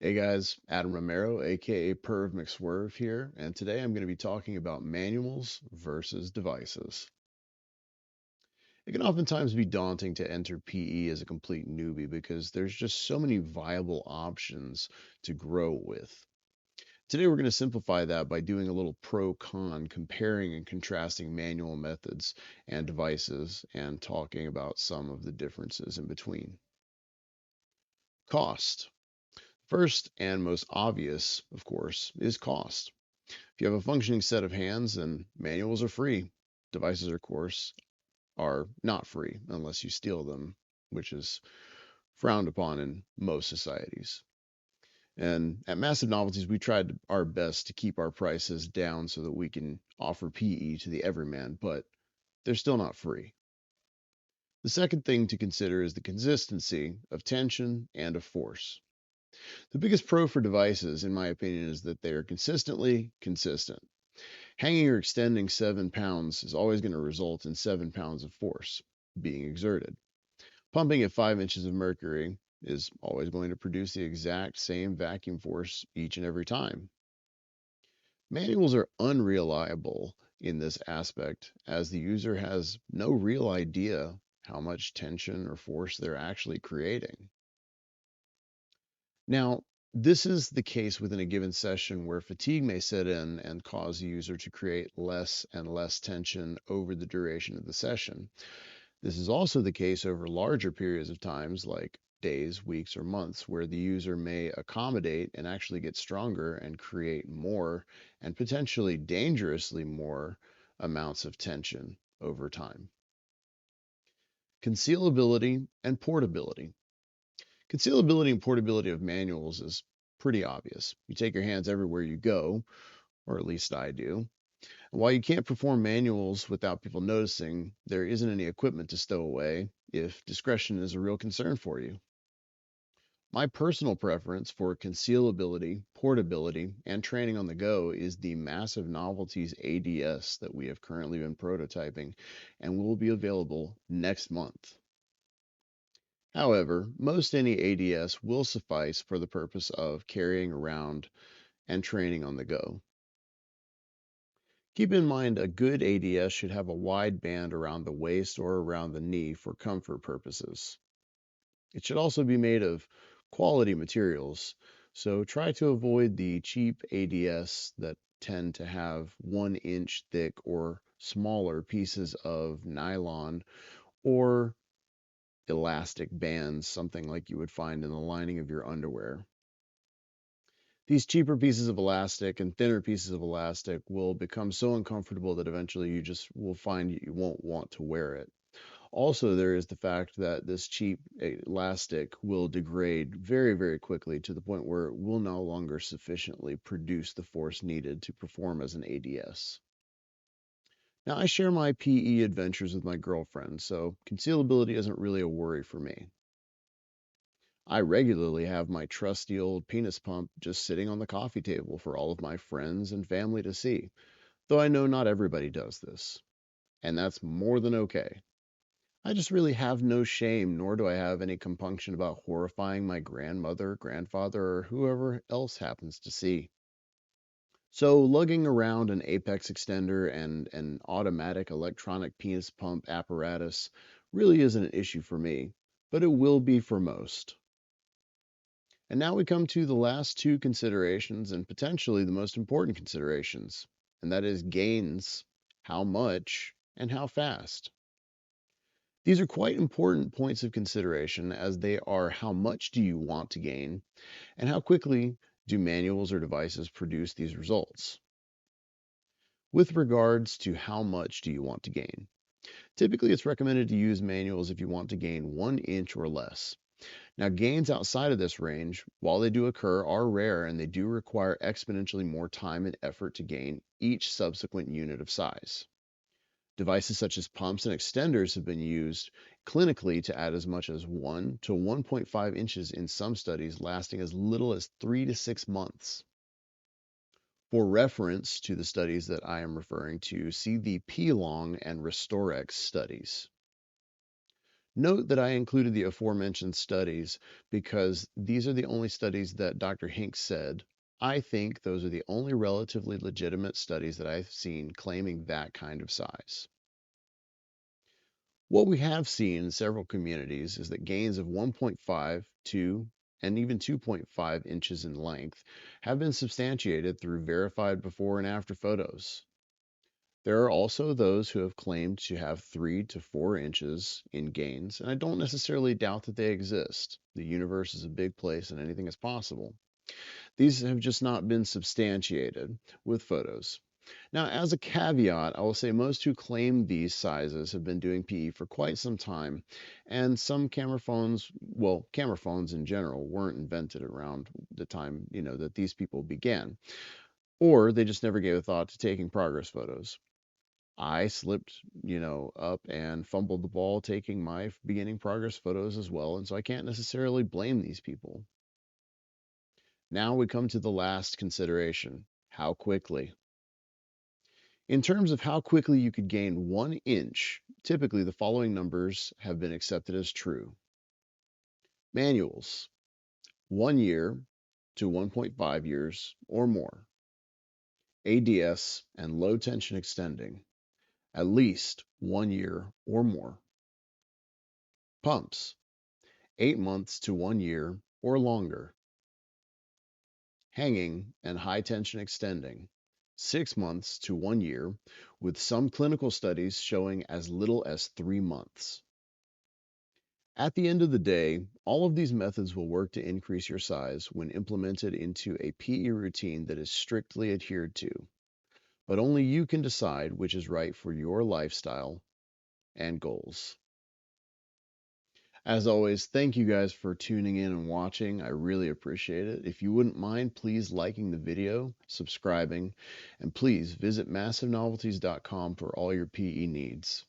Hey guys, Adam Romero, aka Perv McSwerve here, and today I'm going to be talking about manuals versus devices. It can oftentimes be daunting to enter PE as a complete newbie because there's just so many viable options to grow with. Today we're going to simplify that by doing a little pro-con comparing and contrasting manual methods and devices and talking about some of the differences in between. Cost. First and most obvious, of course, is cost. If you have a functioning set of hands, then manuals are free. Devices, of course, are not free unless you steal them, which is frowned upon in most societies. And at Massive Novelties, we tried our best to keep our prices down so that we can offer PE to the everyman, but they're still not free. The second thing to consider is the consistency of tension and of force. The biggest pro for devices, in my opinion, is that they are consistently consistent. Hanging or extending 7 pounds is always going to result in 7 pounds of force being exerted. Pumping at 5 inches of mercury is always going to produce the exact same vacuum force each and every time. Manuals are unreliable in this aspect as the user has no real idea how much tension or force they're actually creating. Now, this is the case within a given session where fatigue may set in and cause the user to create less and less tension over the duration of the session. This is also the case over larger periods of times, like days, weeks, or months, where the user may accommodate and actually get stronger and create more and potentially dangerously more amounts of tension over time. Concealability and portability. Concealability and portability of manuals is pretty obvious. You take your hands everywhere you go, or at least I do. And while you can't perform manuals without people noticing, there isn't any equipment to stow away if discretion is a real concern for you. My personal preference for concealability, portability, and training on the go is the Massive Novelties ADS that we have currently been prototyping and will be available next month. However, most any ADS will suffice for the purpose of carrying around and training on the go. Keep in mind a good ADS should have a wide band around the waist or around the knee for comfort purposes. It should also be made of quality materials, so try to avoid the cheap ADS that tend to have 1 inch thick or smaller pieces of nylon or elastic bands, something like you would find in the lining of your underwear. These cheaper pieces of elastic and thinner pieces of elastic will become so uncomfortable that eventually you just will find you won't want to wear it. Also, there is the fact that this cheap elastic will degrade very, very quickly to the point where it will no longer sufficiently produce the force needed to perform as an ADS. Now, I share my PE adventures with my girlfriend, so concealability isn't really a worry for me. I regularly have my trusty old penis pump just sitting on the coffee table for all of my friends and family to see, though I know not everybody does this, and that's more than okay. I just really have no shame, nor do I have any compunction about horrifying my grandmother, grandfather, or whoever else happens to see. So, lugging around an apex extender and an automatic electronic penis pump apparatus really isn't an issue for me, but it will be for most. And now we come to the last two considerations and potentially the most important considerations, and that is gains, how much, and how fast. These are quite important points of consideration as they are how much do you want to gain and how quickly do manuals or devices produce these results. With regards to how much do you want to gain, typically it's recommended to use manuals if you want to gain 1 inch or less. Now, gains outside of this range, while they do occur, are rare and they do require exponentially more time and effort to gain each subsequent unit of size. Devices such as pumps and extenders have been used clinically to add as much as 1 to 1.5 inches in some studies, lasting as little as 3 to 6 months. For reference to the studies that I am referring to, see the P-Long and Restorex studies. Note that I included the aforementioned studies because these are the only studies that Dr. Hinks said. I think those are the only relatively legitimate studies that I've seen claiming that kind of size. What we have seen in several communities is that gains of 1.5, 2, and even 2.5 inches in length have been substantiated through verified before and after photos. There are also those who have claimed to have 3 to 4 inches in gains, and I don't necessarily doubt that they exist. The universe is a big place and anything is possible. These have just not been substantiated with photos. Now, as a caveat, I will say most who claim these sizes have been doing PE for quite some time, and some camera phones, well, camera phones in general, weren't invented around the time, that these people began, or they just never gave a thought to taking progress photos. I slipped, up and fumbled the ball taking my beginning progress photos as well, and so I can't necessarily blame these people. Now we come to the last consideration: how quickly? In terms of how quickly you could gain 1 inch, typically the following numbers have been accepted as true. Manuals: 1 year to 1.5 years or more. ADS and low tension extending: at least 1 year or more. Pumps: 8 months to 1 year or longer. Hanging and high tension extending: 6 months to 1 year, with some clinical studies showing as little as 3 months. At the end of the day, all of these methods will work to increase your size when implemented into a PE routine that is strictly adhered to, but only you can decide which is right for your lifestyle and goals. As always, thank you guys for tuning in and watching. I really appreciate it. If you wouldn't mind, please liking the video, subscribing, and please visit massivenovelties.com for all your PE needs.